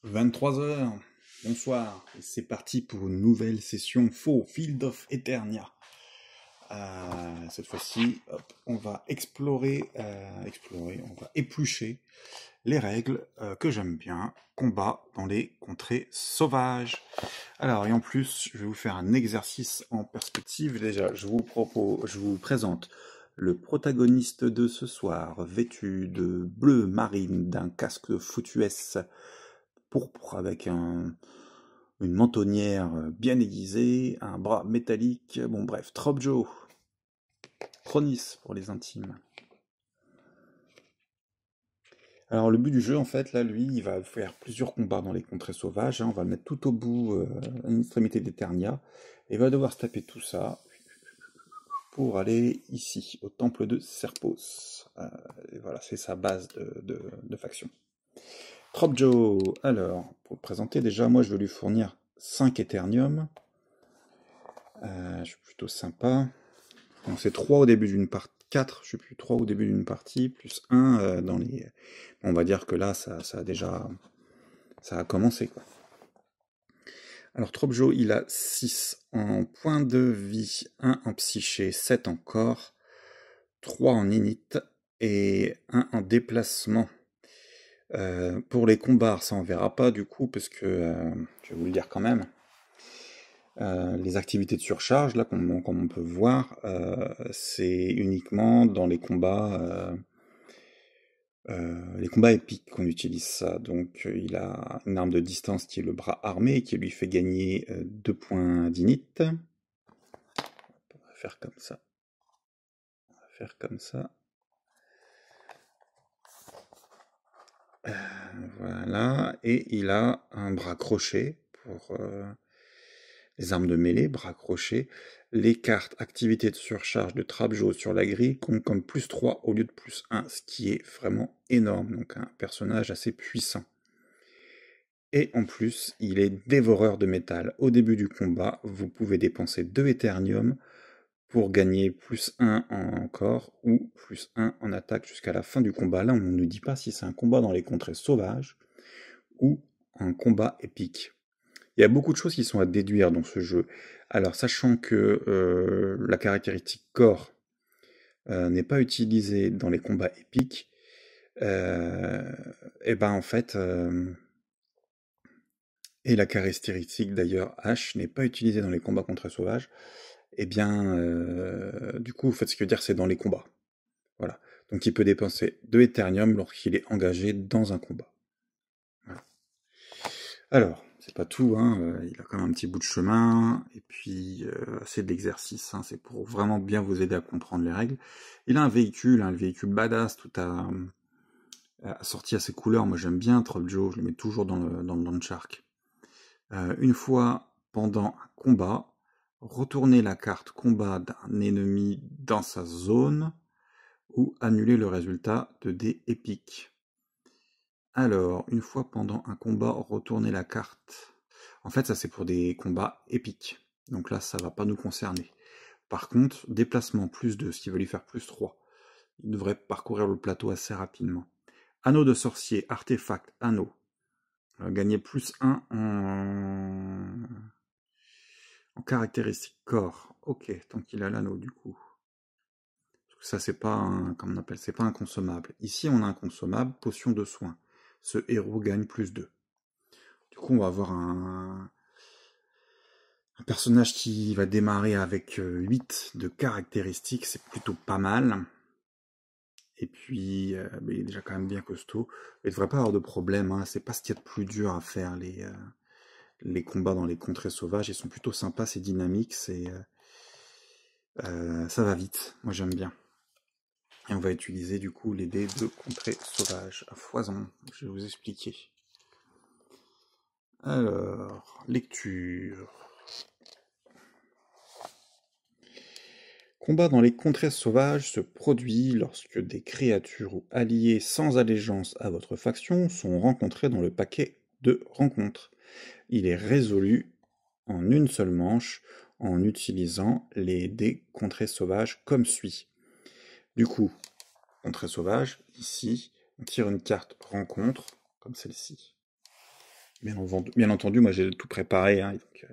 23 h, bonsoir, et c'est parti pour une nouvelle session faux Field of Eternia. Cette fois-ci, on va explorer, on va éplucher les règles que j'aime bien, combat dans les contrées sauvages. Alors, et en plus, je vais vous faire un exercice en perspective. Déjà, je vous présente le protagoniste de ce soir, vêtu de bleu marine, d'un casque foutuesse pourpre avec une mentonnière bien aiguisée, un bras métallique, bon bref, Tropjo, Chronis pour les intimes. Alors le but du jeu en fait, là lui, il va faire plusieurs combats dans les contrées sauvages, on va le mettre tout au bout, à une extrémité d'Eternia, et il va devoir se taper tout ça pour aller ici, au temple de Serpos. Et voilà, c'est sa base de faction. Tropjo, alors, pour le présenter, déjà, moi je vais lui fournir 5 Eternium. Je suis plutôt sympa. Donc c'est 3 au début d'une partie, 4, je sais plus, 3 au début d'une partie, plus 1 dans les... On va dire que là, ça a déjà... Ça a commencé, quoi. Alors Tropjo, il a 6 en points de vie, 1 en psyché, 7 en corps, 3 en init et 1 en déplacement. Pour les combats, ça on verra pas du coup, parce que, je vais vous le dire quand même, les activités de surcharge, là, comme on peut voir, c'est uniquement dans les combats épiques qu'on utilise ça. Donc il a une arme de distance qui est le bras armé, qui lui fait gagner 2 points d'init. On va faire comme ça. On va faire comme ça. Voilà, et il a un bras crochet pour les armes de mêlée, bras crochet. Les cartes activité de surcharge de Tropjo sur la grille comptent comme plus 3 au lieu de plus 1, ce qui est vraiment énorme, donc un personnage assez puissant. Et en plus, il est dévoreur de métal. Au début du combat, vous pouvez dépenser 2 Eternium pour gagner plus 1 en corps ou plus 1 en attaque jusqu'à la fin du combat. Là, on ne nous dit pas si c'est un combat dans les contrées sauvages ou un combat épique. Il y a beaucoup de choses qui sont à déduire dans ce jeu. Alors, sachant que la caractéristique corps n'est pas utilisée dans les combats épiques, et ben en fait, et la caractéristique d'ailleurs H n'est pas utilisée dans les combats contre sauvages, et bien, du coup, en fait, ce que je veux dire, c'est dans les combats. Voilà. Donc, il peut dépenser 2 Eternium lorsqu'il est engagé dans un combat. Voilà. Alors, c'est pas tout, hein, il a quand même un petit bout de chemin, et puis c'est de l'exercice, hein, c'est pour vraiment bien vous aider à comprendre les règles. Il a un véhicule, hein, le véhicule badass, tout assorti à ses couleurs. Moi j'aime bien Tropjo, je le mets toujours dans le Landshark. Une fois pendant un combat, retournez la carte combat d'un ennemi dans sa zone, ou annuler le résultat de dés épiques. Alors, une fois pendant un combat, retournez la carte. En fait, ça c'est pour des combats épiques. Donc là, ça va pas nous concerner. Par contre, déplacement plus 2, ce qui va lui faire plus 3. Il devrait parcourir le plateau assez rapidement. Anneau de sorcier, artefact, anneau. Gagner plus 1 en caractéristique corps. Ok, tant qu'il a l'anneau du coup. Ça c'est pas un, comme on appelle, c'est pas un consommable. Ici on a un consommable, potion de soin. Ce héros gagne plus 2. Du coup on va avoir un personnage qui va démarrer avec 8 de caractéristiques, c'est plutôt pas mal. Et puis, il est déjà quand même bien costaud. Il ne devrait pas avoir de problème, hein. C'est pas ce qu'il y a de plus dur à faire, les combats dans les contrées sauvages. Ils sont plutôt sympas, c'est dynamique, ça va vite. Moi j'aime bien. Et on va utiliser du coup les dés de contrées sauvages à foison. Je vais vous expliquer. Alors, lecture. Combat dans les contrées sauvages se produit lorsque des créatures ou alliés sans allégeance à votre faction sont rencontrés dans le paquet de rencontres. Il est résolu en une seule manche en utilisant les dés contrées sauvages comme suit. Du coup, contrées sauvages, ici, on tire une carte rencontre, comme celle-ci. Bien entendu, moi j'ai tout préparé. Hein, donc,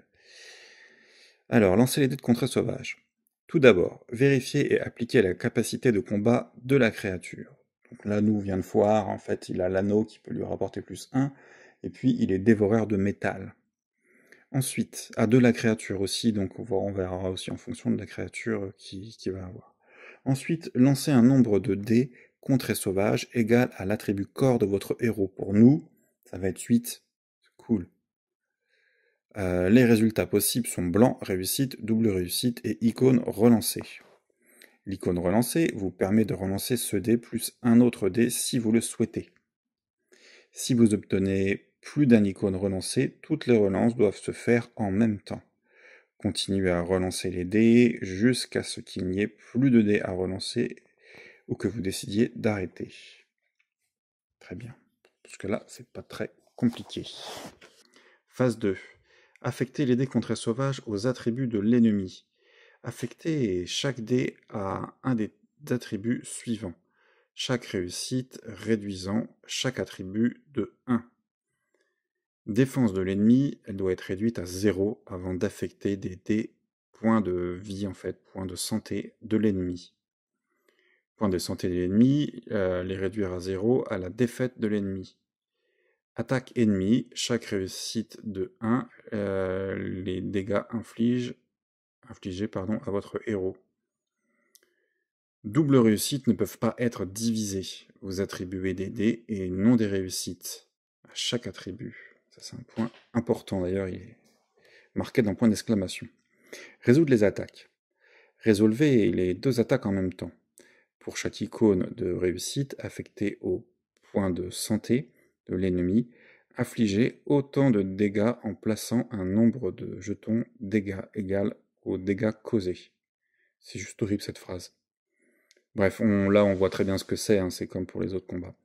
Alors, lancez les dés de contrée sauvage. Tout d'abord, vérifiez et appliquez la capacité de combat de la créature. Donc l'anneau vient de foire, en fait, il a l'anneau qui peut lui rapporter +1, et puis il est dévoreur de métal. Ensuite, à de la créature aussi, donc on verra aussi en fonction de la créature qui va avoir. Ensuite, lancez un nombre de dés contrée sauvage égal à l'attribut corps de votre héros. Pour nous, ça va être 8. Cool. Les résultats possibles sont blanc, réussite, double réussite et icône relancée. L'icône relancée vous permet de relancer ce dé plus un autre dé si vous le souhaitez. Si vous obtenez plus d'un icône relancé, toutes les relances doivent se faire en même temps. Continuez à relancer les dés jusqu'à ce qu'il n'y ait plus de dés à relancer ou que vous décidiez d'arrêter. Très bien. Parce que là, c'est pas très compliqué. Phase 2. Affectez les dés contrée sauvage aux attributs de l'ennemi. Affectez chaque dé à un des attributs suivants. Chaque réussite réduisant chaque attribut de 1. Défense de l'ennemi, elle doit être réduite à 0 avant d'affecter des dés points de vie, en fait, points de santé de l'ennemi. Points de santé de l'ennemi, les réduire à 0 à la défaite de l'ennemi. Attaque ennemie, chaque réussite de 1, les dégâts infligés à votre héros. Double réussite ne peuvent pas être divisés. Vous attribuez des dés et non des réussites à chaque attribut. Ça, c'est un point important d'ailleurs, il est marqué d'un point d'exclamation. Résoudre les attaques. Résolvez les 2 attaques en même temps. Pour chaque icône de réussite affectée au point de santé de l'ennemi, affligez autant de dégâts en plaçant un nombre de jetons dégâts égal aux dégâts causés. C'est juste horrible cette phrase. Bref, là on voit très bien ce que c'est, hein, c'est comme pour les autres combats.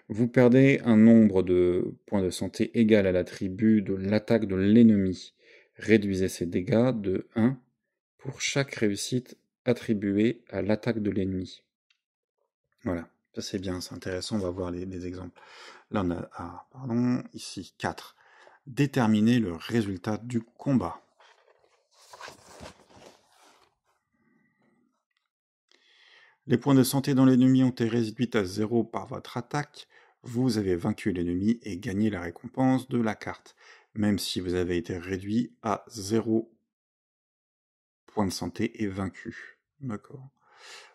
Vous perdez un nombre de points de santé égal à l'attribut de l'attaque de l'ennemi. Réduisez ces dégâts de 1 pour chaque réussite attribuée à l'attaque de l'ennemi. Voilà, ça c'est bien, c'est intéressant, on va voir des exemples. Là on a, ici 4. Déterminer le résultat du combat. Les points de santé dans l'ennemi ont été réduits à 0 par votre attaque. Vous avez vaincu l'ennemi et gagné la récompense de la carte, même si vous avez été réduit à 0 points de santé et vaincu. D'accord.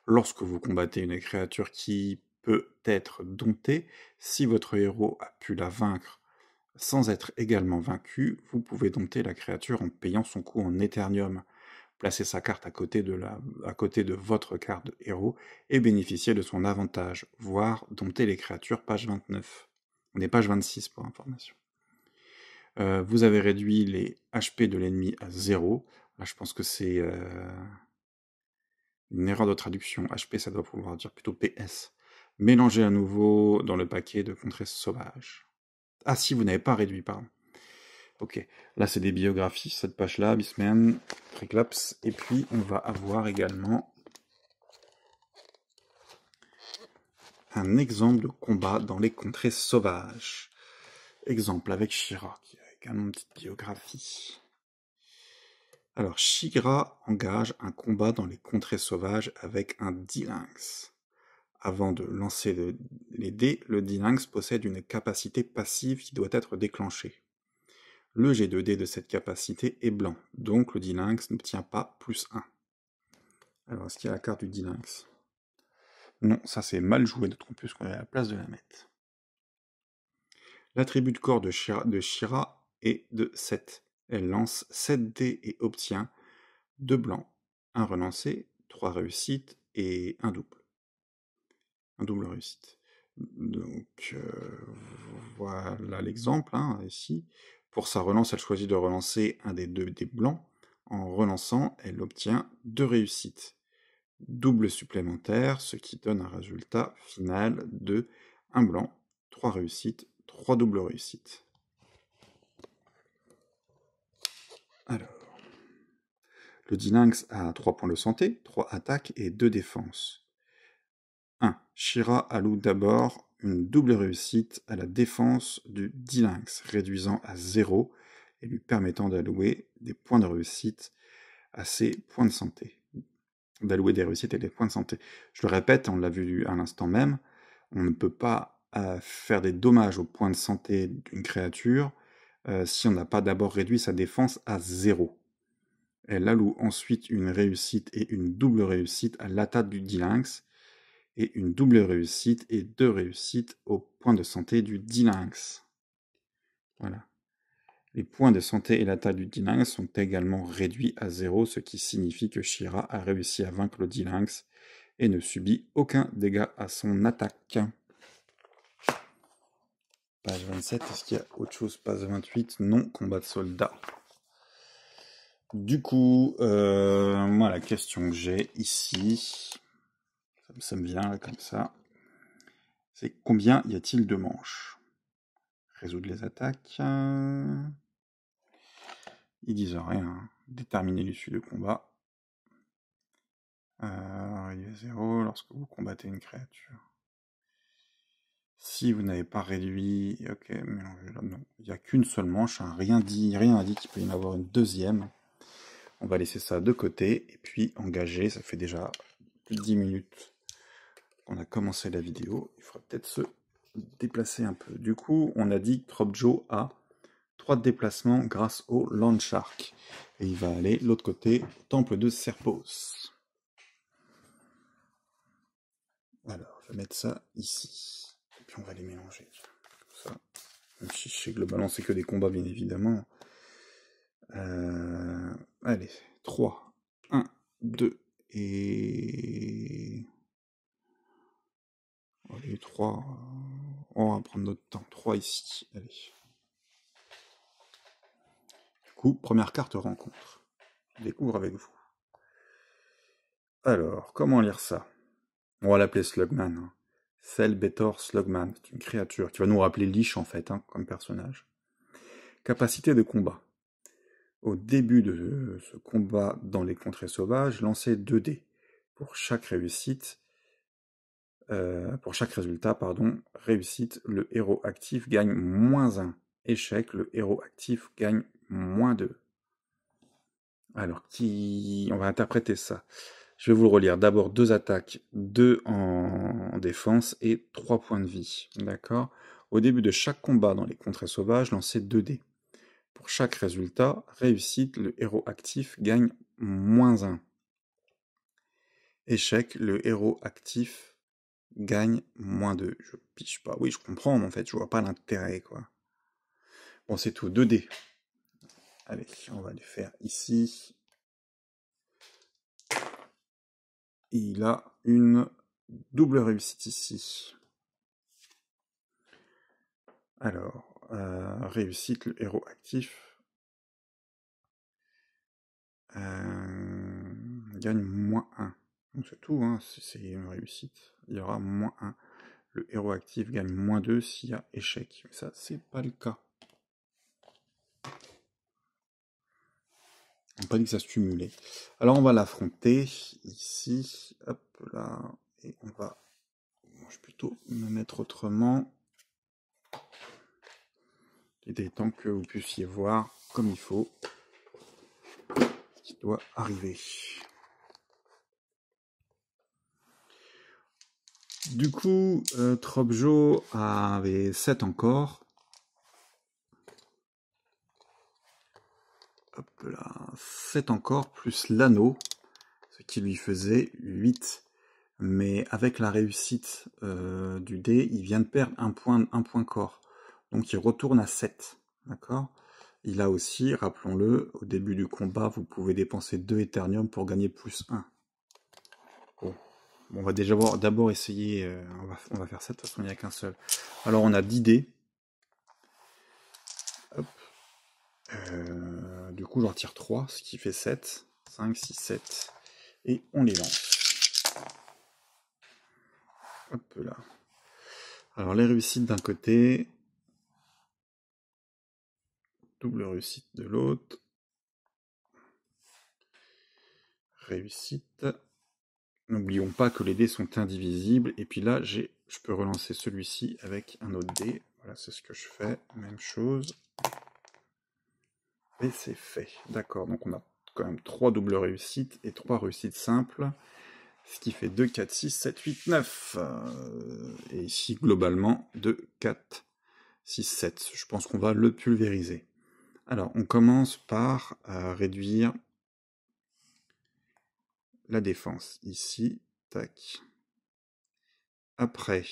Lorsque vous combattez une créature qui peut être domptée, si votre héros a pu la vaincre sans être également vaincu, vous pouvez dompter la créature en payant son coût en éternium. Placez sa carte à côté de votre carte de héros et bénéficiez de son avantage, voire dompter les créatures, page 29. On est page 26 pour information. Vous avez réduit les HP de l'ennemi à 0. Là, je pense que c'est une erreur de traduction. HP, ça doit pouvoir dire plutôt PS. Mélangez à nouveau dans le paquet de contrée sauvage. Ah si, vous n'avez pas réduit, pardon. Ok, là c'est des biographies, cette page-là, Beastman, Triclops, et puis on va avoir également un exemple de combat dans les contrées sauvages. Exemple avec She-Ra, qui a également une petite biographie. Alors, She-Ra engage un combat dans les contrées sauvages avec un D-Lynx. Avant de lancer les dés, le D-Lynx possède une capacité passive qui doit être déclenchée. Le jet de dés de cette capacité est blanc, donc le D-Lynx n'obtient pas +1. Alors, est-ce qu'il y a la carte du D-Lynx? Non, ça c'est mal joué, d'autant plus qu'on est à la place de la mettre. L'attribut de corps de She-Ra est de 7. Elle lance 7 dés et obtient 2 blancs, 1 relancé, 3 réussites et un double. Un double réussite. Donc, voilà l'exemple, hein, ici. Pour sa relance, elle choisit de relancer un des 2 dés blancs. En relançant, elle obtient 2 réussites. Double supplémentaire, ce qui donne un résultat final de 1 blanc, 3 réussites, 3 doubles réussites. Alors, le D-Lynx a 3 points de santé, 3 attaques et 2 défenses. 1. She-Ra alloue d'abord une double réussite à la défense du D-Lynx, réduisant à 0 et lui permettant d'allouer des points de réussite à ses points de santé. D'allouer des réussites et des points de santé. Je le répète, on l'a vu à l'instant même, on ne peut pas faire des dommages aux points de santé d'une créature si on n'a pas d'abord réduit sa défense à 0. Elle alloue ensuite une réussite et une double réussite à l'attaque du D-Lynx, et une double réussite et 2 réussites aux points de santé du D-Lynx. Voilà. Les points de santé et l'attaque du D-Lynx sont également réduits à 0, ce qui signifie que She-Ra a réussi à vaincre le D-Lynx et ne subit aucun dégât à son attaque. Page 27, est-ce qu'il y a autre chose? Page 28, non, combat de soldats. Du coup, moi la question que j'ai ici, ça me vient là comme ça, c'est combien y a-t-il de manches? Résoudre les attaques. Ils disent rien. Déterminer l'issue de combat. Réduit à 0 lorsque vous combattez une créature. Si vous n'avez pas réduit... Ok, mélangez là. Non, il n'y a qu'une seule manche. Hein. Rien indique qu'il peut y en avoir une deuxième. On va laisser ça de côté. Et puis engager. Ça fait déjà plus de 10 minutes qu'on a commencé la vidéo. Il faudra peut-être se déplacer un peu. Du coup, on a dit que Tropjo a 3 déplacements grâce au Land Shark. Et il va aller de l'autre côté, au temple de Serpos. Alors, je vais mettre ça ici. Et puis on va les mélanger. Comme ça. Même si je sais que globalement c'est que des combats, bien évidemment. Allez, 3. 1, 2 et... Allez, 3. On va prendre notre temps. 3 ici. Allez. Du coup, première carte rencontre. Je découvre avec vous. Alors, comment lire ça? On va l'appeler Slugman. Hein. Selbetor Slugman. C'est une créature qui va nous rappeler Lich en fait, hein, comme personnage. Capacité de combat. Au début de ce combat dans les contrées sauvages, lancez 2 dés. Pour chaque réussite, pour chaque résultat, pardon, réussite, le héros actif gagne -1. Échec, le héros actif gagne -2. Alors, on va interpréter ça. Je vais vous le relire. D'abord 2 attaques, 2 en défense et 3 points de vie. D'accord? Au début de chaque combat dans les contrées sauvages, lancez 2 dés. Pour chaque résultat, réussite, le héros actif gagne -1. Échec, le héros actif gagne -2. Je piche pas. Oui, je comprends, mais en fait, je vois pas l'intérêt, quoi. Bon, c'est tout. 2 dés. Allez, on va les faire ici. Il a une double réussite ici. Alors, réussite, le héros actif gagne -1. Donc c'est tout, hein, c'est une réussite. Il y aura -1. Le héros actif gagne -2 s'il y a échec. Mais ça, c'est pas le cas. On n'a pas dit que ça se cumulait. Alors on va l'affronter ici. Hop là. Et on va... Bon, je vais plutôt me mettre autrement. Il est temps que vous puissiez voir comme il faut ce qui doit arriver. Du coup, Tropjo avait 7 encore. Hop là, 7 encore, plus l'anneau, ce qui lui faisait 8. Mais avec la réussite du dé, il vient de perdre un point corps. Donc il retourne à 7. D'accord? Il a aussi, rappelons-le, au début du combat, vous pouvez dépenser 2 Eternium pour gagner +1. Bon. On va déjà d'abord essayer, on va faire ça, de toute façon il n'y a qu'un seul. Alors on a 10 dés. Hop. Du coup j'en retire 3, ce qui fait 7. 5, 6, 7. Et on les lance. Hop là. Alors les réussites d'un côté. Double réussite de l'autre. Réussite. N'oublions pas que les dés sont indivisibles. Et puis là, je peux relancer celui-ci avec un autre dé. Voilà, c'est ce que je fais. Même chose. Et c'est fait. D'accord, donc on a quand même 3 doubles réussites et 3 réussites simples. Ce qui fait 2, 4, 6, 7, 8, 9. Et ici, globalement, 2, 4, 6, 7. Je pense qu'on va le pulvériser. Alors, on commence par réduire la défense. Ici, tac. Après,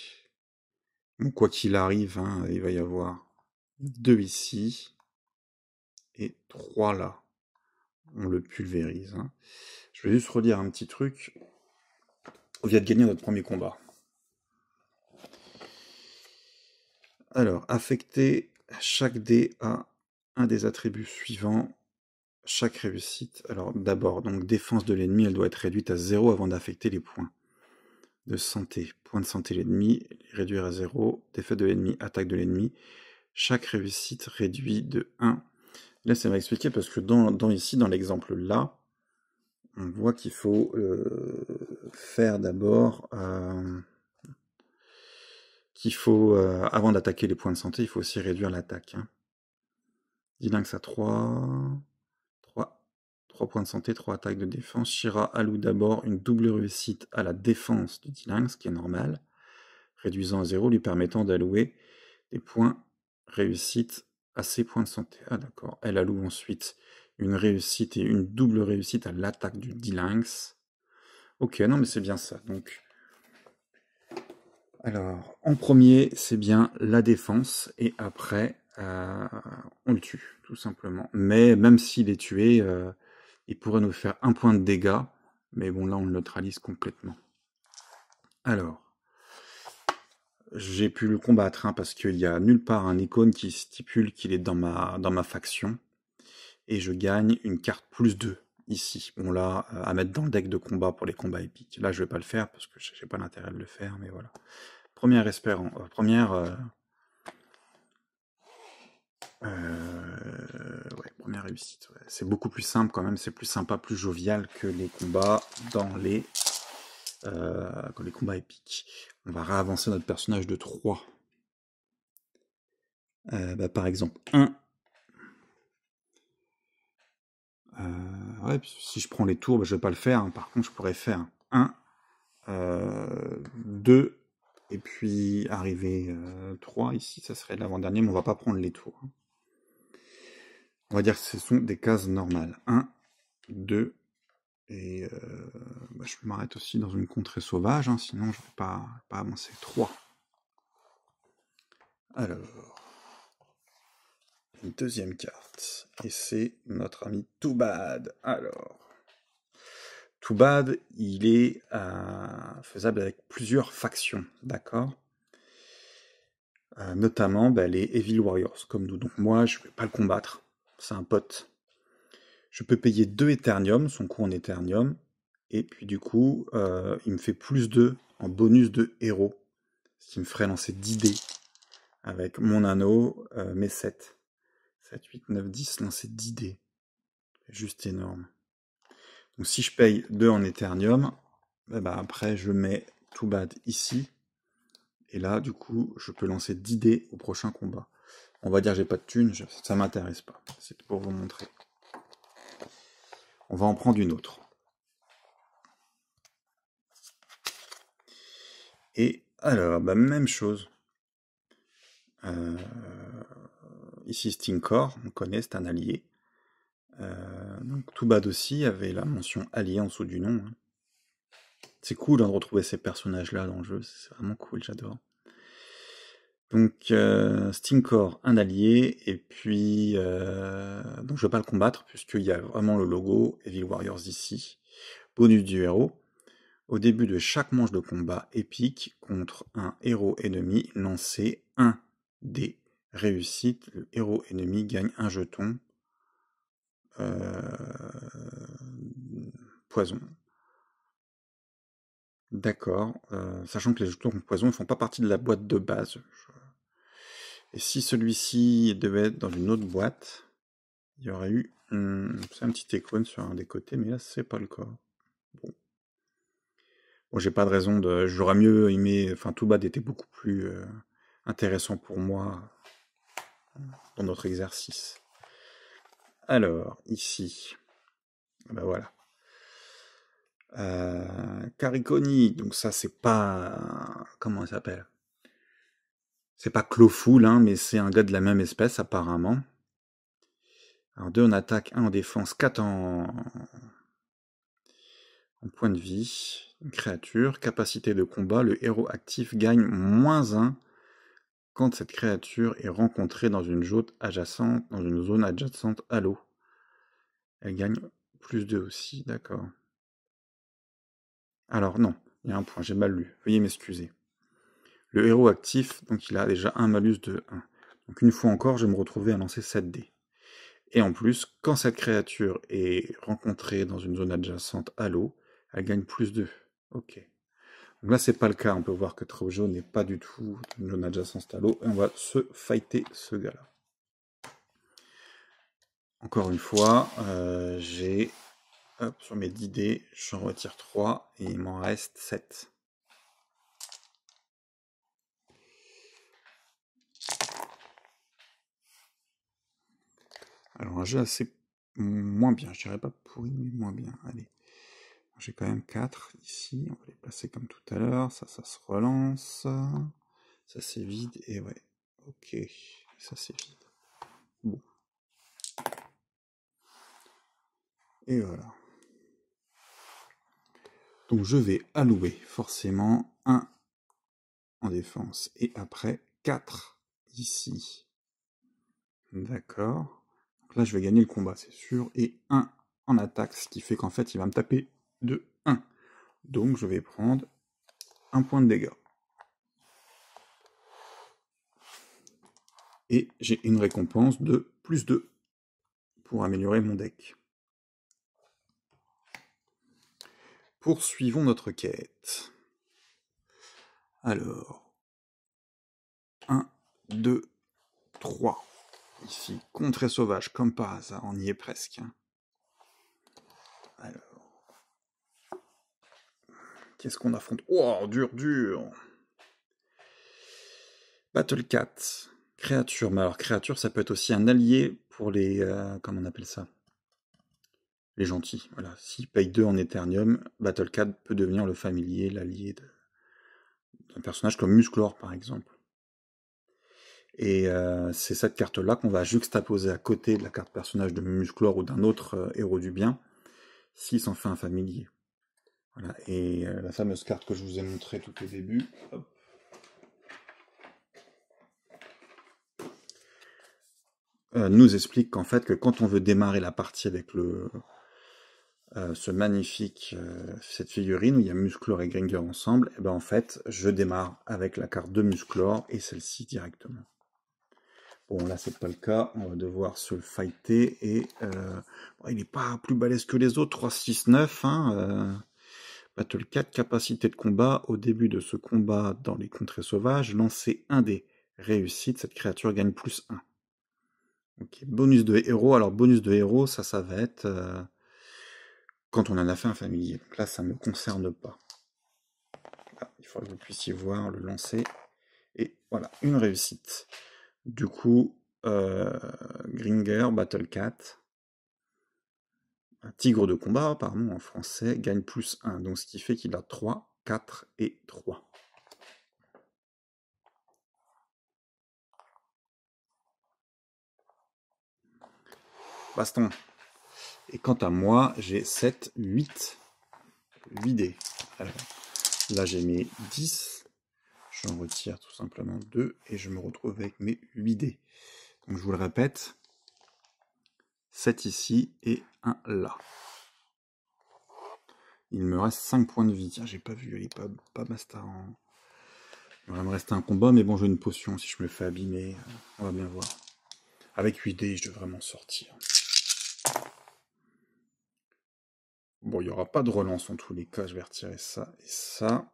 bon, quoi qu'il arrive, hein, il va y avoir 2 ici et 3 là. On le pulvérise. Hein. Je vais juste relire un petit truc. On vient de gagner notre premier combat. Alors, affecter chaque dé à un des attributs suivants. Chaque réussite. Alors, d'abord, donc défense de l'ennemi, elle doit être réduite à 0 avant d'affecter les points de santé. Point de santé de l'ennemi, réduire à 0. Défaite de l'ennemi, attaque de l'ennemi. Chaque réussite réduit de 1. Là, ça m'a expliqué parce que ici, dans l'exemple là, on voit qu'il faut faire d'abord... avant d'attaquer les points de santé, il faut aussi réduire l'attaque. Hein. Dilinx à 3 points de santé, 3 attaques de défense. Shira alloue d'abord une double réussite à la défense de Dilinx, qui est normal, réduisant à 0, lui permettant d'allouer des points réussite à ses points de santé. Ah d'accord. Elle alloue ensuite une réussite et une double réussite à l'attaque du Dilinx. Ok, non mais c'est bien ça. Donc, alors, en premier, c'est bien la défense, et après, on le tue, tout simplement. Mais même s'il est tué, il pourrait nous faire 1 point de dégâts, mais bon, là, on le neutralise complètement. Alors, j'ai pu le combattre, hein, parce qu'il n'y a nulle part un icône qui stipule qu'il est dans ma faction, et je gagne une carte +2, ici. Bon, là, à mettre dans le deck de combat pour les combats épiques. Là, je vais pas le faire, parce que j'ai pas l'intérêt de le faire, mais voilà. Première première réussite. Ouais. C'est beaucoup plus simple quand même, c'est plus sympa, plus jovial que les combats dans les combats épiques. On va réavancer notre personnage de 3. Par exemple, 1. Ouais, si je prends les tours, je vais pas le faire. Hein. Par contre, je pourrais faire 1, 2, et puis arriver 3 ici, ça serait l'avant-dernier, mais on va pas prendre les tours. Hein. On va dire que ce sont des cases normales. 1, 2, et je m'arrête aussi dans une contrée sauvage, hein, sinon je ne vais pas avancer. 3. Alors, une deuxième carte, et c'est notre ami Toubad. Alors, Toubad, il est faisable avec plusieurs factions, d'accord, notamment les Evil Warriors, comme nous. Donc moi, je ne vais pas le combattre, c'est un pote. Je peux payer 2 Eternium, son coût en Eternium, et puis du coup, il me fait +2 en bonus de héros, ce qui me ferait lancer 10 dés avec mon anneau, mes 7. 7, 8, 9, 10, lancer 10 dés. C'est juste énorme. Donc si je paye 2 en Eternium, après je mets Toubad ici, et là du coup je peux lancer 10 dés au prochain combat. On va dire que j'ai pas de thunes, ça m'intéresse pas, c'est pour vous montrer. On va en prendre une autre. Et alors, même chose. Ici, Stinkor, on connaît, c'est un allié. Donc, Toubad aussi avait la mention allié en dessous du nom. Hein. C'est cool de retrouver ces personnages-là dans le jeu, c'est vraiment cool, j'adore. Donc, Stinkor, un allié, et puis... donc, je ne vais pas le combattre, puisqu'il y a vraiment le logo Evil Warriors ici. Bonus du héros. Au début de chaque manche de combat épique contre un héros ennemi, lancez 1 dé. Réussite, le héros ennemi gagne un jeton poison. D'accord, sachant que les jetons poison ne font pas partie de la boîte de base. Et si celui-ci devait être dans une autre boîte, il y aurait eu un petit icône sur un des côtés, mais là c'est pas le cas. Bon. Bon, j'ai pas de raison de... J'aurais mieux aimé... Enfin, tout bad était beaucoup plus intéressant pour moi dans notre exercice. Alors, ici... Ben voilà. Cariconi, donc ça c'est pas... Comment il s'appelle? C'est pas Cloful, hein, mais c'est un gars de la même espèce apparemment. Alors 2 en attaque, 1 en défense, 4 en point de vie. Une créature, capacité de combat, le héros actif gagne -1 quand cette créature est rencontrée dans une zone adjacente à l'eau. Elle gagne +2 aussi, d'accord. Alors non, il y a un point, j'ai mal lu, veuillez m'excuser. Le héros actif, donc il a déjà un malus de 1. Donc une fois encore, je vais me retrouver à lancer 7 dés. Et en plus, quand cette créature est rencontrée dans une zone adjacente à l'eau, elle gagne +2. Ok. Donc là, c'est pas le cas. On peut voir que Trojo n'est pas du tout une zone adjacente à l'eau. Et on va se fighter ce gars-là. Encore une fois, j'ai... Hop, sur mes 10 dés, j'en retire 3 et il m'en reste 7. Alors un jeu assez moins bien, je dirais pas pourri, mais moins bien. Allez, j'ai quand même 4 ici, on va les placer comme tout à l'heure, ça se relance, ça c'est vide, et ouais, ok, ça c'est vide. Bon. Et voilà. Donc je vais allouer forcément 1 en défense, et après 4 ici. D'accord. Donc là je vais gagner le combat, c'est sûr, et 1 en attaque, ce qui fait qu'en fait il va me taper de 1. Donc je vais prendre 1 point de dégâts. Et j'ai une récompense de +2 pour améliorer mon deck. Poursuivons notre quête. Alors, 1, 2, 3. Ici, contrée sauvage, comme par hasard, on y est presque. Alors, qu'est-ce qu'on affronte? Oh, dur, dur. Battle Cat, créature. Mais alors, créature, ça peut être aussi un allié pour les... comment on appelle ça? Les gentils, voilà. S'il paye 2 en Eternium, Battle Cat peut devenir le familier, l'allié d'un personnage comme Musclor, par exemple. Et c'est cette carte-là qu'on va juxtaposer à côté de la carte personnage de Musclor ou d'un autre héros du bien, s'il s'en fait un familier. Voilà. Et la fameuse carte que je vous ai montrée tout au début, hop, nous explique qu'en fait, que quand on veut démarrer la partie avec ce magnifique cette figurine où il y a Musclor et Gringer ensemble, et ben en fait, je démarre avec la carte de Musclor et celle-ci directement. Bon, là, c'est pas le cas. On va devoir se le fighter. Et bon, il n'est pas plus balèze que les autres. 3, 6, 9. Hein, Battle 4, capacité de combat. Au début de ce combat dans les contrées sauvages, lancez un dé. Réussite, cette créature gagne +1. Ok, bonus de héros. Alors, bonus de héros, ça va être quand on en a fait un familier. Donc là, ça ne me concerne pas. Là, il faudra que vous puissiez voir le lancer. Et voilà, une réussite. Du coup, Gringer, Battle Cat, un tigre de combat, pardon, en français, gagne +1. Donc ce qui fait qu'il a 3, 4 et 3. Baston. Et quant à moi, j'ai 7, 8 dés. Alors, là, j'ai mes 10. J'en retire tout simplement 2 et je me retrouve avec mes 8 dés. Donc je vous le répète, 7 ici et 1 là. Il me reste 5 points de vie. Tiens, j'ai pas vu, elle est pas basta en... Il va me rester un combat, mais bon, j'ai une potion. Si je me fais abîmer, on va bien voir. Avec 8 dés, je devrais m'en sortir. Bon, il n'y aura pas de relance en tous les cas. Je vais retirer ça et ça.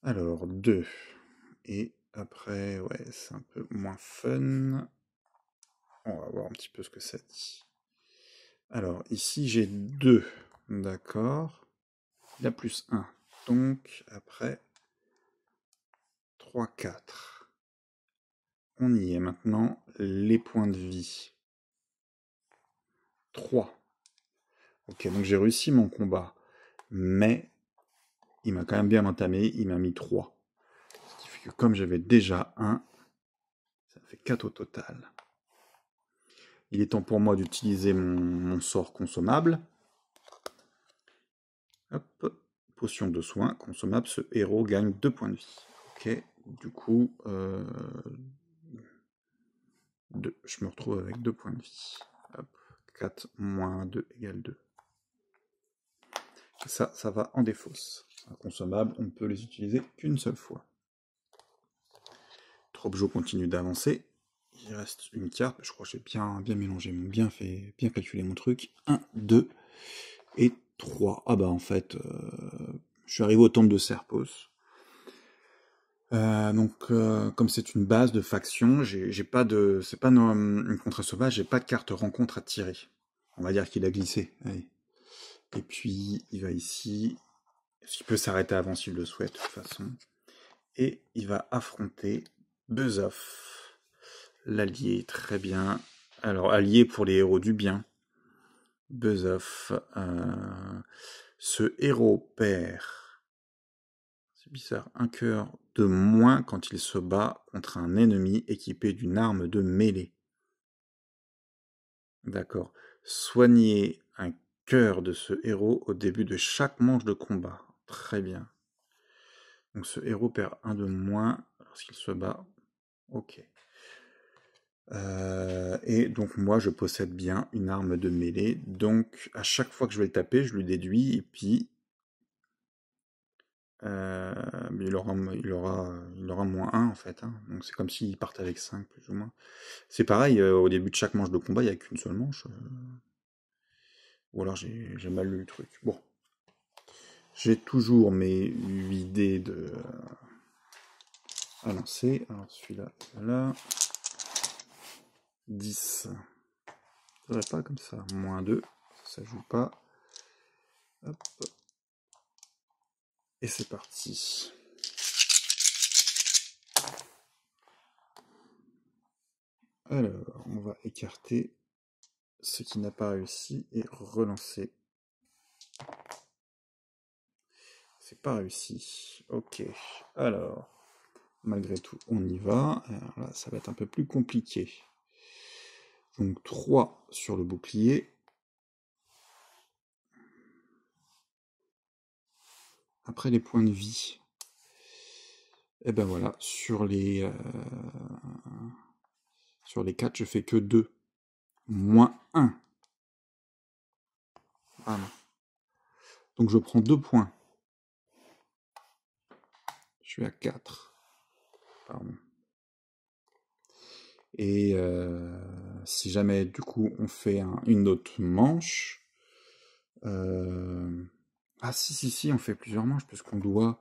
Alors, 2. Et après, ouais, c'est un peu moins fun. On va voir un petit peu ce que ça dit. Alors, ici, j'ai 2. D'accord. Il a plus 1. Donc, après, 3, 4. On y est maintenant. Les points de vie. 3. Ok, donc j'ai réussi mon combat. Mais, il m'a quand même bien entamé. Il m'a mis 3. Ce qui fait que comme j'avais déjà 1, ça fait 4 au total. Il est temps pour moi d'utiliser mon sort consommable. Hop, potion de soin, consommable, ce héros gagne 2 points de vie. Ok, du coup, je me retrouve avec 2 points de vie. Hop, 4 moins 2 égale 2. Ça va en défausse. Un consommable, on ne peut les utiliser qu'une seule fois. Tropjo continue d'avancer. Il reste une carte, je crois que j'ai bien mélangé, bien calculé mon truc. 1, 2 et 3. Ah bah en fait, je suis arrivé au temple de Serpos. Comme c'est une base de faction, j'ai pas de, c'est pas une contre-sauvage, j'ai pas de carte rencontre à tirer. On va dire qu'il a glissé. Allez. Et puis il va ici, il peut s'arrêter avant s'il le souhaite de toute façon. Et il va affronter Buzzoff, l'allié, très bien. Alors allié pour les héros du bien. Buzzoff, ce héros perd. C'est bizarre, un cœur de moins quand il se bat contre un ennemi équipé d'une arme de mêlée. D'accord. Soignez un cœur de ce héros au début de chaque manche de combat. Très bien. Donc ce héros perd un de moins lorsqu'il se bat. Ok. Et donc moi je possède bien une arme de mêlée. Donc à chaque fois que je vais le taper, je lui déduis et puis il aura moins 1 en fait, hein. Donc c'est comme s'il partait avec 5 plus ou moins. C'est pareil, au début de chaque manche de combat, il n'y a qu'une seule manche. Ou alors j'ai mal lu le truc. Bon. J'ai toujours mes 8 dés à lancer. Alors celui-là, voilà. 10. Je ne pas comme ça. Moins 2. Ça joue pas. Hop. Et c'est parti. Alors, on va écarter ce qui n'a pas réussi et relancer. C'est pas réussi. Ok. Alors, malgré tout, on y va. Alors là, ça va être un peu plus compliqué. Donc 3 sur le bouclier. Après les points de vie. Et ben voilà, sur les 4, je fais que 2. Moins 1. Voilà. Donc je prends 2 points. Je suis à 4. Pardon. Et si jamais du coup on fait une autre manche. Ah si, on fait plusieurs manches puisqu'on doit.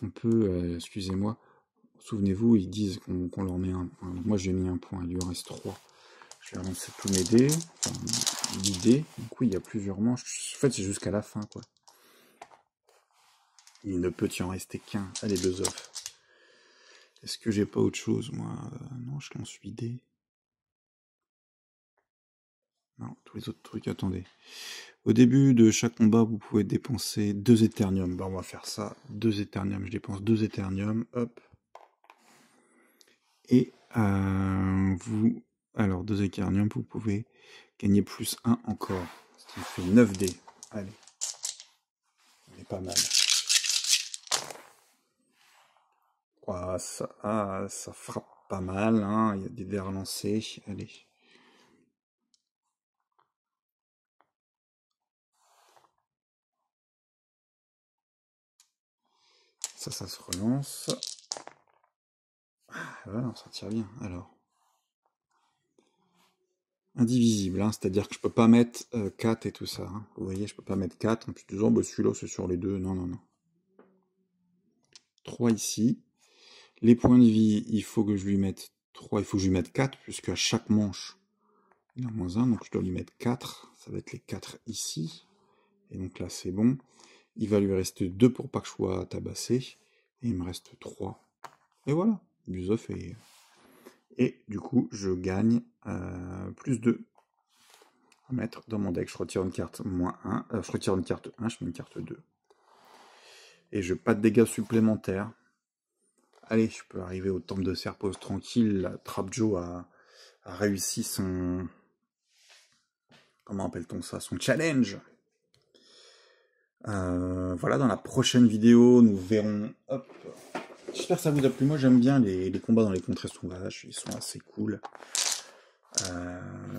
On peut, excusez-moi. Souvenez-vous, ils disent qu'on leur met un point. Moi j'ai mis un point, il lui en reste 3. Je vais relancer tous mes dés. Enfin, 10 dés. Donc oui, il y a plusieurs manches. En fait, c'est jusqu'à la fin, quoi. Il ne peut y en rester qu'un. Allez, Buzzoff. Est-ce que j'ai pas autre chose, moi? Non, je lance 8 dés. Non, tous les autres trucs, attendez. Au début de chaque combat, vous pouvez dépenser 2 Éternium. Ben, on va faire ça. 2 Éternium. Je dépense 2 Éternium. Hop. Et alors 2 Éternium, vous pouvez gagner plus 1 encore. Ce qui fait 9 dés. Allez. On est pas mal. Ah, ça frappe pas mal. Hein. Il y a des dés relancés. Allez. Ça se relance. Ah, voilà, ça tire bien. Alors. Indivisible, hein, c'est-à-dire que je peux pas mettre 4 et tout ça. Hein. Vous voyez, je peux pas mettre 4. En plus, disons, bah, celui-là, c'est sur les deux. Non. 3 ici. Les points de vie, il faut que je lui mette 3. Il faut que je lui mette 4, puisque à chaque manche, il y a moins 1. Donc, je dois lui mettre 4. Ça va être les 4 ici. Et donc là, c'est bon. Il va lui rester 2 pour pas que je sois tabassé. Et il me reste 3. Et voilà, Buzoff est... Et du coup, je gagne plus 2 à mettre dans mon deck. Je retire une carte -1. Je retire une carte 1, je mets une carte 2. Et je pas de dégâts supplémentaires. Allez, je peux arriver au temple de Serpos tranquille. Trapjo a réussi son... Comment appelle-t-on ça? Son challenge. Voilà, dans la prochaine vidéo, nous verrons... Hop. J'espère que ça vous a plu. Moi, j'aime bien les combats dans les contrées sauvages. Ils sont assez cool.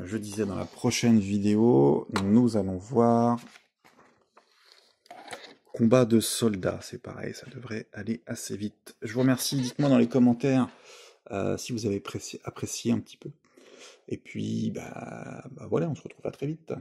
Je disais, dans la prochaine vidéo, nous allons voir... Combat de soldats, c'est pareil, ça devrait aller assez vite. Je vous remercie, dites-moi dans les commentaires si vous avez apprécié un petit peu. Et puis, bah voilà, on se retrouve à très vite.